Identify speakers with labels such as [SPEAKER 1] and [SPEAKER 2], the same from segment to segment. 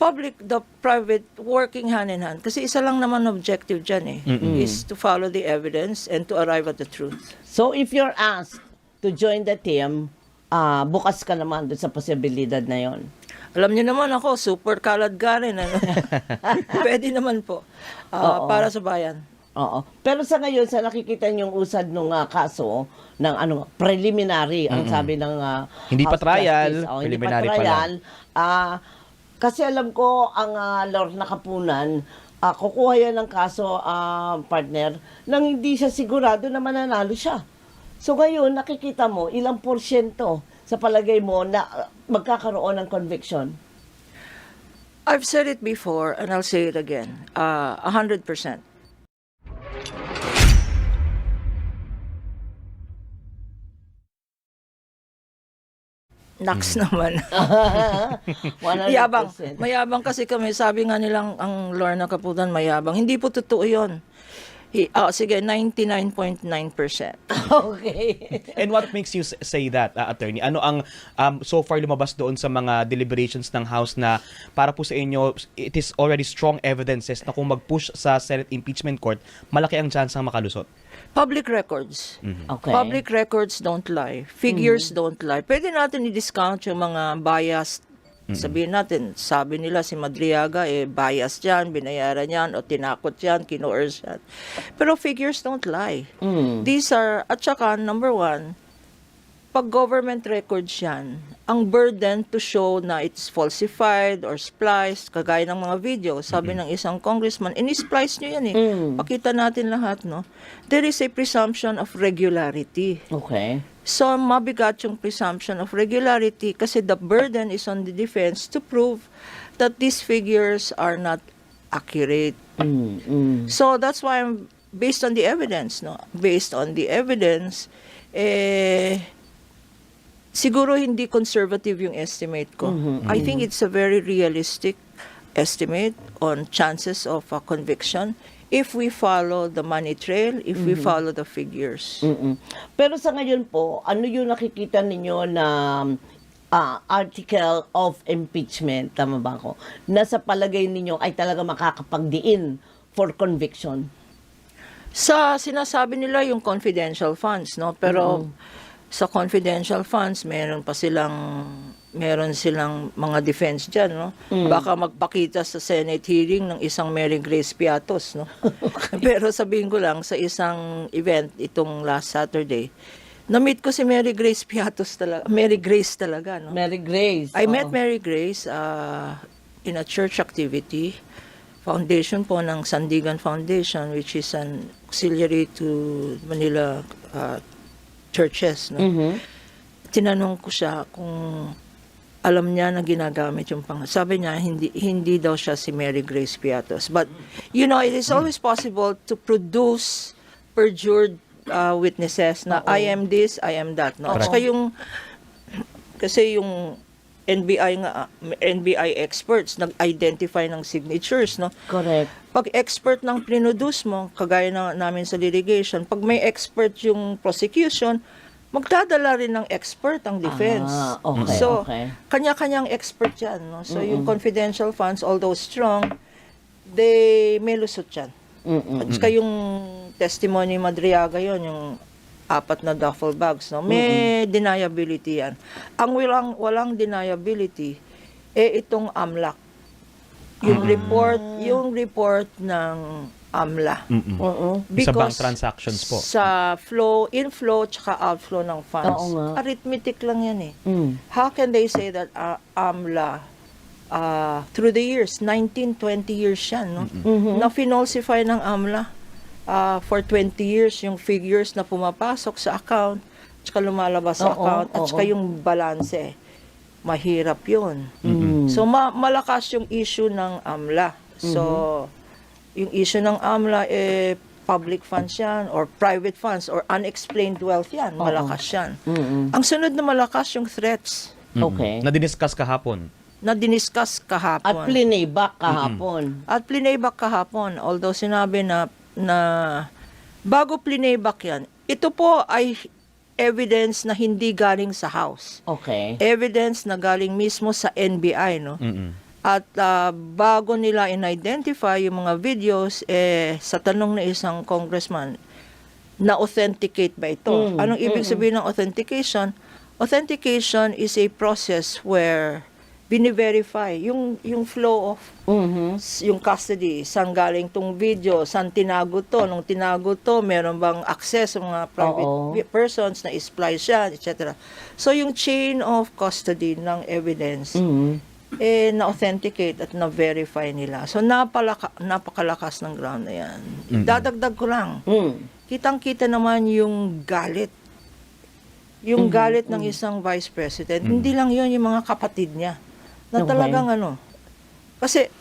[SPEAKER 1] public, the private, working hand in hand. Kasi isa lang naman objective dyan is to follow the evidence and to arrive at the truth.
[SPEAKER 2] So if you're asked to join the team, bukas ka naman doon sa posibilidad na yon.
[SPEAKER 1] Alam niyo naman ako, super kaladgarin. Ano? Pwede naman po. Para sa bayan.
[SPEAKER 2] Oo. Pero sa ngayon, sa nakikita niyong usad ng kaso ng preliminary, ang sabi ng
[SPEAKER 3] Hindi pa
[SPEAKER 2] House
[SPEAKER 3] trial,
[SPEAKER 2] Justice,
[SPEAKER 3] preliminary
[SPEAKER 2] hindi pa
[SPEAKER 3] pa
[SPEAKER 2] trial. Kasi alam ko, ang Lorna Kapunan, kukuha yan ng kaso, partner, nang hindi siya sigurado na mananalo siya. So ngayon, nakikita mo, ilang porsyento sa palagay mo na magkakaroon ng conviction?
[SPEAKER 1] I've said it before and I'll say it again. 100%. Naks naman.
[SPEAKER 2] 100%.
[SPEAKER 1] Mayabang kasi kami. Sabi nga nilang ang Lorna Kapunan mayabang. Hindi po totoo yun. Sige, 99.9%.
[SPEAKER 2] Okay.
[SPEAKER 3] And what makes you say that, attorney? Ano ang so far lumabas doon sa mga deliberations ng House na para po sa inyo, it is already strong evidences na kung mag-push sa Senate impeachment court, malaki ang chance ang makalusot?
[SPEAKER 1] Public records.
[SPEAKER 2] Okay.
[SPEAKER 1] Public records don't lie. Figures don't lie. Pwede natin i-discount yung mga biased. Sabihin natin, sabi nila si Madriaga, biased yan, binayaran yan, o tinakot yan, kinoerce yan. Pero figures don't lie. These are, at saka, number one, pag government records yan, ang burden to show na it's falsified or spliced, kagaya ng mga video, sabi ng isang congressman, ini-splice nyo yan Pakita natin lahat, no? There is a presumption of regularity.
[SPEAKER 2] Okay.
[SPEAKER 1] So, mabigat yung presumption of regularity kasi the burden is on the defense to prove that these figures are not accurate. So, that's why based on the evidence, no? Based on the evidence, siguro hindi conservative yung estimate ko. I think it's a very realistic estimate on chances of a conviction if we follow the money trail, if we follow the figures.
[SPEAKER 2] Pero sa ngayon po, ano yung nakikita ninyo na article of impeachment, tama ba ako, na sa palagay ninyo ay talaga makakapagdiin for conviction?
[SPEAKER 1] Sa sinasabi nila yung confidential funds, no? Pero sa confidential funds, meron silang mga defense dyan, no? Baka magpakita sa Senate hearing ng isang Mary Grace Piatos, no? Pero sabihin ko lang, sa isang event itong last Saturday, na-meet ko si Mary Grace Piatos talaga. Mary Grace talaga, no?
[SPEAKER 2] Mary Grace.
[SPEAKER 1] I met Mary Grace in a church activity, foundation po ng Sandigan Foundation, which is an auxiliary to Manila churches, no? Tinanong ko siya kung alam niya na ginagamit yung sabi niya, hindi daw siya si Mary Grace Piatos. But, you know, it is always possible to produce perjured witnesses na I am this, I am that, no? At saka kasi yung NBI experts nag-identify ng signatures, no?
[SPEAKER 2] Correct.
[SPEAKER 1] Pag expert ng produce mo, kagaya namin sa litigation, pag may expert yung prosecution, magdadala rin ng expert ang defense.
[SPEAKER 2] Okay,
[SPEAKER 1] So,
[SPEAKER 2] okay.
[SPEAKER 1] kanya-kanyang expert yan, no? So, yung confidential funds, although strong, they may lusot yan. At saka yung testimony Madriaga yon, yung 4 na duffel bags, no? May deniability yan. Ang walang deniability, itong AMLAC. Yung report ng AMLA.
[SPEAKER 3] Sa bank transactions po.
[SPEAKER 1] Sa inflow tsaka outflow ng funds.
[SPEAKER 2] Oo nga.
[SPEAKER 1] Arithmetic lang yan How can they say that AMLA through the years, 19, 20 years yan, no? Na finalsify ng AMLA for 20 years yung figures na pumapasok sa account tsaka lumalabas sa account at tsaka yung balance. Mahirap yun. So, malakas yung issue ng AMLA. So, yung issue ng AMLA, public funds yan, or private funds, or unexplained wealth yan. Malakas yan. Ang sunod na malakas yung threats
[SPEAKER 2] Okay.
[SPEAKER 3] Na diniscuss kahapon.
[SPEAKER 1] na diniscuss kahapon.
[SPEAKER 2] At plinayback kahapon.
[SPEAKER 1] At plinayback kahapon. Although sinabi na bago plinayback yan, ito po ay evidence na hindi galing sa House.
[SPEAKER 2] Okay.
[SPEAKER 1] Evidence na galing mismo sa NBI, no? At bago nila in-identify yung mga videos, sa tanong na isang congressman, na-authenticate ba ito? Anong ibig sabihin ng authentication? Authentication is a process where bini-verify yung flow of yung custody, saan galing tong video, saan tinago to, nung tinago to, meron bang access sa mga private persons na splice yan, etc. So yung chain of custody ng evidence, na-authenticate at na-verify nila. So napakalakas ng ground na yan. Dadagdag ko lang. Kitang-kita naman yung galit. Yung galit ng isang vice president. Hindi lang yun, yung mga kapatid niya. Na talagang kasi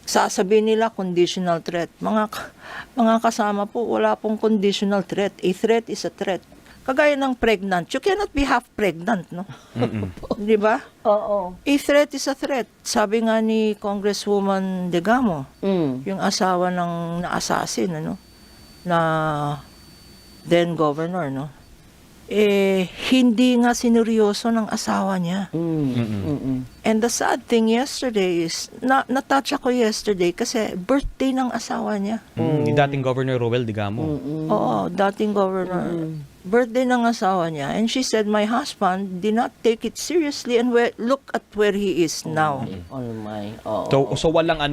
[SPEAKER 1] sasabihin nila conditional threat. Mga kasama po, wala pong conditional threat. A threat is a threat. Kagaya ng pregnant. You cannot be half pregnant, no? Di ba?
[SPEAKER 2] Oo.
[SPEAKER 1] A threat is a threat. Sabi nga ni Congresswoman Degamo, yung asawa ng na-assassin, na then governor, no? Hindi nga sineryoso ng asawa niya. And the sad thing yesterday is, na-touch ako yesterday kasi birthday ng asawa niya.
[SPEAKER 3] Yung dating Governor Roel Digamo.
[SPEAKER 1] Oo, dating governor. Birthday ng asawa niya. And she said, my husband did not take it seriously and look at where he is now.
[SPEAKER 2] Oh my. Oo.
[SPEAKER 3] So walang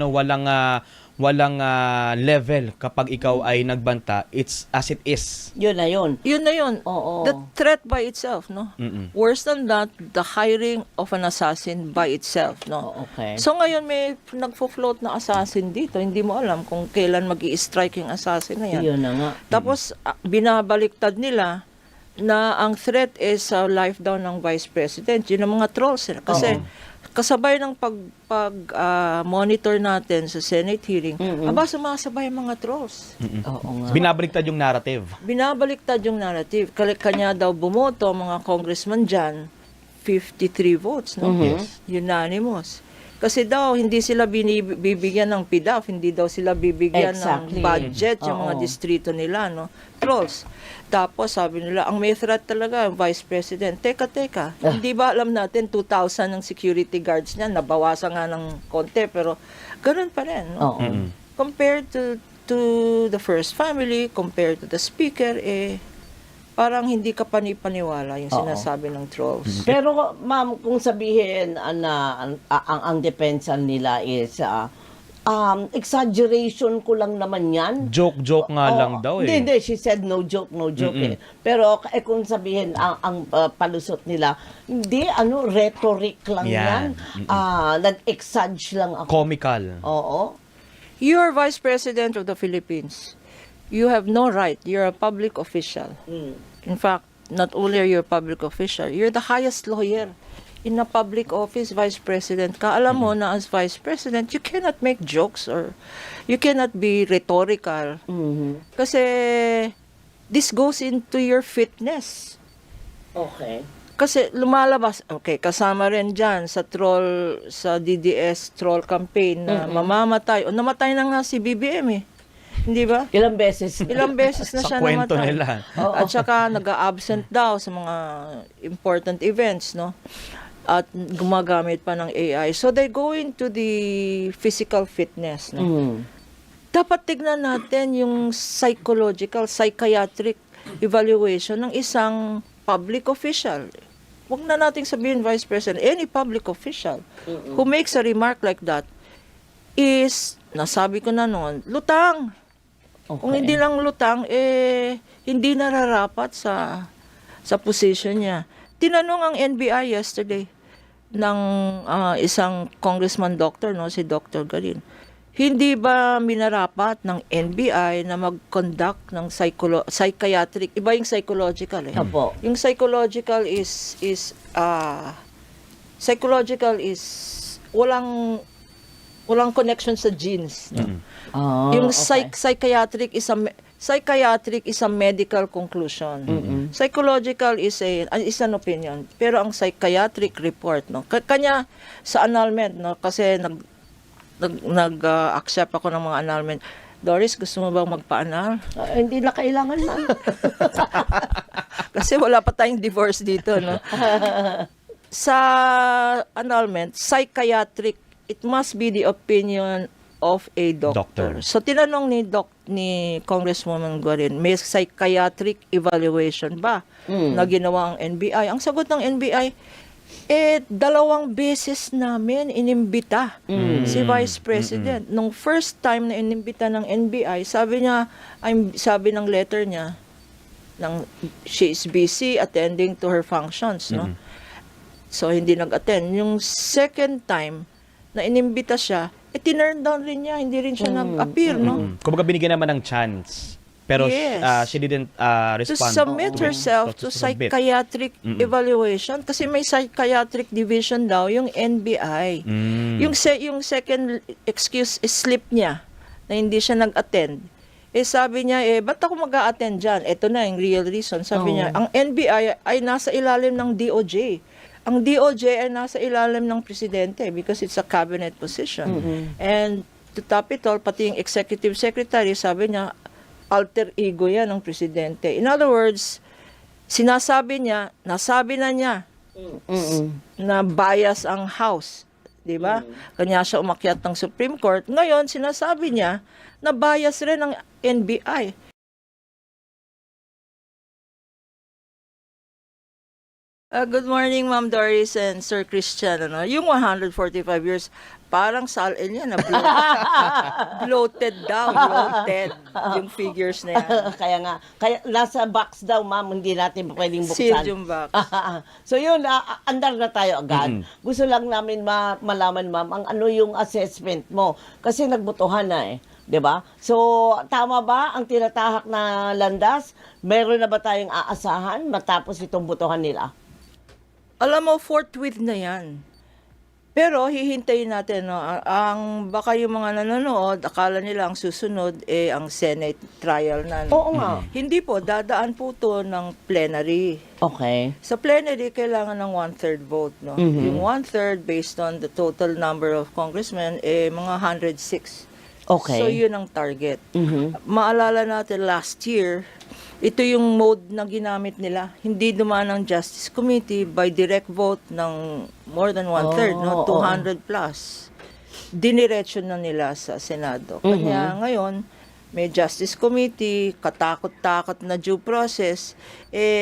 [SPEAKER 3] level kapag ikaw ay nagbanta, it's as it is.
[SPEAKER 2] Yun na yun.
[SPEAKER 1] Yun na yun.
[SPEAKER 2] Oo.
[SPEAKER 1] The threat by itself, no? Worse than that, the hiring of an assassin by itself, no?
[SPEAKER 2] Okay.
[SPEAKER 1] So ngayon may nagfo-float na assassin dito. Hindi mo alam kung kailan mag-i-strike yung assassin na yan.
[SPEAKER 2] Yun na nga.
[SPEAKER 1] Tapos binabaliktad nila na ang threat is life down ng vice president. Yun ang mga trolls. Kasi kasabay ng monitor natin sa Senate hearing, sumasabay ang mga trolls.
[SPEAKER 2] Oo nga.
[SPEAKER 3] Binabaliktad yung narrative.
[SPEAKER 1] Binabaliktad yung narrative. Kanya daw bumoto, mga congressman dyan, 53 votes, no?
[SPEAKER 3] Yes.
[SPEAKER 1] Unanimous. Kasi daw, hindi sila bibigyan ng PDAF, hindi daw sila bibigyan
[SPEAKER 2] Exactly.
[SPEAKER 1] ng budget, yung mga
[SPEAKER 2] Oo.
[SPEAKER 1] distrito nila, no? Trolls. Tapos, sabi nila, ang may threat talaga, ang Vice President. Teka, hindi ba alam natin, 2,000 ng security guards niya, nabawasan nga ng konti, pero ganun pa rin, no?
[SPEAKER 2] Oo.
[SPEAKER 1] Compared to the first family, compared to the speaker, parang hindi ka panipaniwala yung sinasabi ng trolls.
[SPEAKER 2] Pero ma'am, kung sabihin na ang depensa nila is exaggeration ko lang naman yan.
[SPEAKER 3] Joke nga lang daw eh.
[SPEAKER 2] Hindi, she said no joke eh. Pero kung sabihin ang palusot nila, hindi, rhetoric lang yan. Nag-exage lang ako.
[SPEAKER 3] Comical.
[SPEAKER 2] Oo.
[SPEAKER 1] You're Vice President of the Philippines. You have no right. You're a public official. In fact, not only are you a public official, you're the highest lawyer in a public office, Vice President ka. Alam mo na as Vice President, you cannot make jokes or you cannot be rhetorical. Kasi this goes into your fitness.
[SPEAKER 2] Okay.
[SPEAKER 1] Kasi lumalabas, kasama rin dyan sa DDS troll campaign na mamamatay. O namatay na nga si BBM eh. Hindi ba?
[SPEAKER 2] Ilang beses?
[SPEAKER 1] Ilang beses na
[SPEAKER 3] Sa
[SPEAKER 1] siya
[SPEAKER 3] kwento
[SPEAKER 1] namatay.
[SPEAKER 3] nila.
[SPEAKER 1] At saka nag-absent daw sa mga important events, no? At gumagamit pa ng AI. So they go into the physical fitness, no? Dapat tignan natin yung psychiatric evaluation ng isang public official. Huwag na nating sabihin Vice President, any public official who makes a remark like that is, nasabi ko na noon, lutang.
[SPEAKER 2] Okay.
[SPEAKER 1] Kung hindi lang lutang, hindi nararapat sa position niya. Tinanong ang NBI yesterday ng isang congressman doctor, no, si Dr. Garin. Hindi ba minarapat ng NBI na mag-conduct ng psychiatric, iba yung psychological eh.
[SPEAKER 2] Opo.
[SPEAKER 1] Yung psychological is walang connection sa genes. No? Yung psychiatric is a medical conclusion. Psychological is an opinion. Pero ang psychiatric report, no, kanya sa annulment, no, kasi nag-accept ako ng mga annulment. Doris, gusto mo bang magpa-annul?
[SPEAKER 2] Hindi na kailangan man.
[SPEAKER 1] Kasi wala pa tayong divorce dito, no? Sa annulment, psychiatric it must be the opinion of a doctor.
[SPEAKER 3] Doctor.
[SPEAKER 1] So tinanong ni Congresswoman Guarin, may psychiatric evaluation ba na ginawa ang NBI? Ang sagot ng NBI, 2 beses namin inimbita si Vice President. Nung first time na inimbita ng NBI, sabi ng letter niya, she is busy attending to her functions, no? So, hindi nag-attend. Yung second time na inimbita siya, tinurn down rin niya, hindi rin siya nag-appear, no?
[SPEAKER 3] Kumbaga binigyan naman ng chance. Pero
[SPEAKER 1] Yes.
[SPEAKER 3] she didn't
[SPEAKER 1] To
[SPEAKER 3] respond.
[SPEAKER 1] submit herself to
[SPEAKER 3] submit.
[SPEAKER 1] psychiatric evaluation kasi may psychiatric division daw yung NBI. Yung second excuse is slip niya na hindi siya nag-attend. Sabi niya, ba't ako mag-a-attend dyan? Ito na yung real reason. Sabi niya, ang NBI ay nasa ilalim ng DOJ. Ang DOJ ay nasa ilalim ng presidente because it's a cabinet position. And to top it all, pati yung executive secretary, sabi niya, alter ego yan ng presidente. In other words, nasabi na niya na bias ang House. Diba? Kanya siya umakyat ng Supreme Court. Ngayon, sinasabi niya na bias rin ang NBI. Good morning, Ma'am Doris and Sir Christian. Yung 145 years, parang salin niya na bloated daw, bloated yung figures na yan.
[SPEAKER 2] Kaya nasa box daw, ma'am, hindi natin pwedeng buksan.
[SPEAKER 1] Sealed yung box.
[SPEAKER 2] So yun, andar na tayo agad. Gusto lang namin malaman, ma'am, ang ano yung assessment mo. Kasi nagbotohan na 'di ba? So, tama ba ang tinatahak na landas? Meron na ba tayong aasahan matapos itong botohan nila?
[SPEAKER 1] Alam mo, forthwith na yan. Pero hihintayin natin, no? Baka yung mga nanonood, akala nila ang susunod ang Senate trial na. No?
[SPEAKER 2] Oo nga.
[SPEAKER 1] Hindi po, dadaan po to ng plenary.
[SPEAKER 2] Okay.
[SPEAKER 1] Sa plenary, kailangan ng 1/3 vote. No? Yung 1/3 based on the total number of congressmen, mga 106.
[SPEAKER 2] Okay.
[SPEAKER 1] So, yun ang target. Maalala natin last year, ito yung mode na ginamit nila. Hindi dumaan ng Justice Committee by direct vote ng more than 1/3, no? 200 plus. Diniretso na nila sa Senado. Kanya ngayon, may Justice Committee, katakot-takot na due process,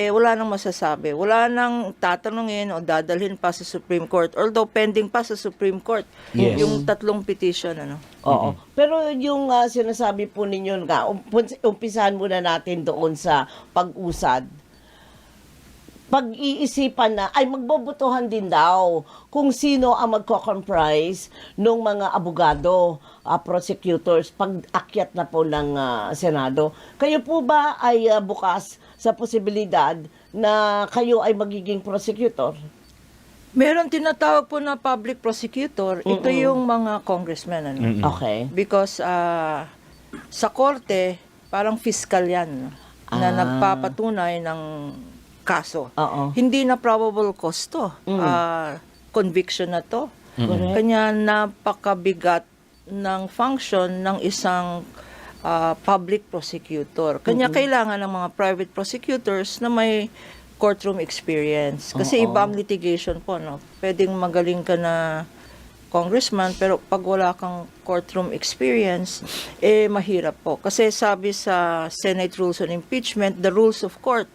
[SPEAKER 1] wala nang masasabi. Wala nang tatanungin o dadalhin pa sa Supreme Court. Although pending pa sa Supreme Court yung 3 petition.
[SPEAKER 2] Oo. Pero yung sinasabi po ninyo nga, umpisahan muna natin doon sa pag-usad. Pag-iisipan na, ay magbobotohan din daw kung sino ang magko-comprise ng mga abogado, prosecutors, pag-akyat na po ng Senado. Kayo po ba ay bukas sa posibilidad na kayo ay magiging prosecutor?
[SPEAKER 1] Meron tinatawag po na public prosecutor. Ito yung mga congressmen.
[SPEAKER 2] Okay.
[SPEAKER 1] Because sa korte, parang fiscal yan na nagpapatunay ng kaso.
[SPEAKER 2] Oo.
[SPEAKER 1] Hindi na probable cause to. Conviction na to. Kanya napakabigat ng function ng isang public prosecutor. Kanya kailangan ng mga private prosecutors na may courtroom experience. Kasi iba ang litigation po, no? Pwedeng magaling ka na congressman, pero pag wala kang courtroom experience, mahirap po. Kasi sabi sa Senate Rules on Impeachment, the rules of court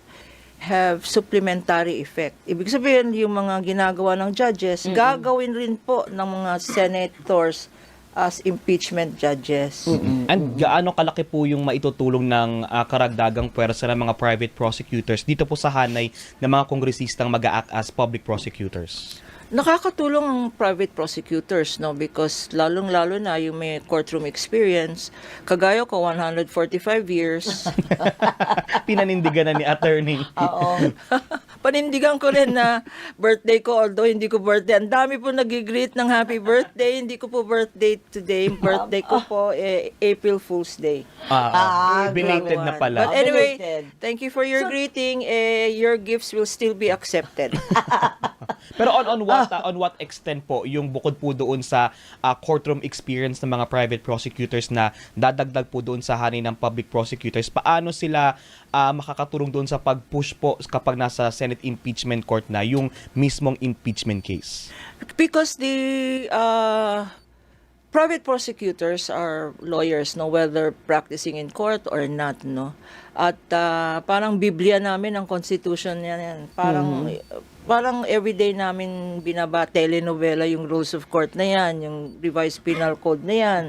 [SPEAKER 1] have supplementary effect. Ibig sabihin, yung mga ginagawa ng judges, gagawin rin po ng mga senators as impeachment judges.
[SPEAKER 3] And gaano kalaki po yung maitutulong ng karagdagang puwersa ng mga private prosecutors dito po sa hanay ng mga kongresistang mag-a-act as public prosecutors?
[SPEAKER 1] Nakakatulong ang private prosecutors, no? Because lalong-lalo na yung may courtroom experience. Kagaya ko, 145 years.
[SPEAKER 3] Pinanindigan na ni attorney.
[SPEAKER 2] Oo.
[SPEAKER 1] Panindigan ko rin na birthday ko, although hindi ko birthday. Ang dami po nag-greet ng happy birthday. Hindi ko po birthday today. Birthday ko po, April Fool's Day.
[SPEAKER 3] Belated na pala.
[SPEAKER 1] But anyway,
[SPEAKER 2] Belated.
[SPEAKER 1] thank you for your greeting. Your gifts will still be accepted.
[SPEAKER 3] Pero on what extent po yung bukod po doon sa courtroom experience ng mga private prosecutors na dadagdag po doon sa hanay ng public prosecutors, paano sila makakatulong doon sa pag-push po kapag nasa Senate impeachment court na yung mismong impeachment case?
[SPEAKER 1] Because the private prosecutors are lawyers, no, whether practicing in court or not, no. At parang Biblia namin ang Constitution yan. Parang everyday namin telenovela yung rules of court na yan, yung revised penal code na yan,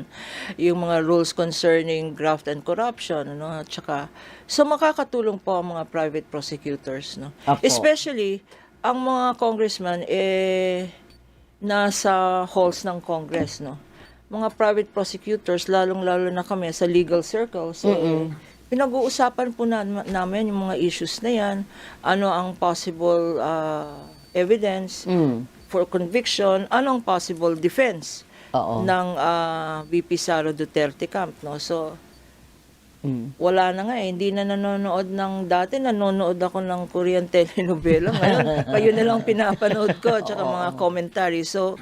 [SPEAKER 1] yung mga rules concerning graft and corruption, no. At saka, so makakatulong po ang mga private prosecutors, no.
[SPEAKER 2] Apo.
[SPEAKER 1] Especially ang mga congressman nasa halls ng Congress, no. Mga private prosecutors, lalong-lalo na kami sa legal circles, pinag-uusapan po namin yung mga issues na yan, ano ang possible evidence for conviction, ano ang possible defense
[SPEAKER 2] Oo.
[SPEAKER 1] ng VP Sara Duterte camp, no. So wala na nga hindi na nanonood dati nanonood ako ng Korean telenovela, ngayon kayo na lang pinapanood ko, tsaka mga commentary. So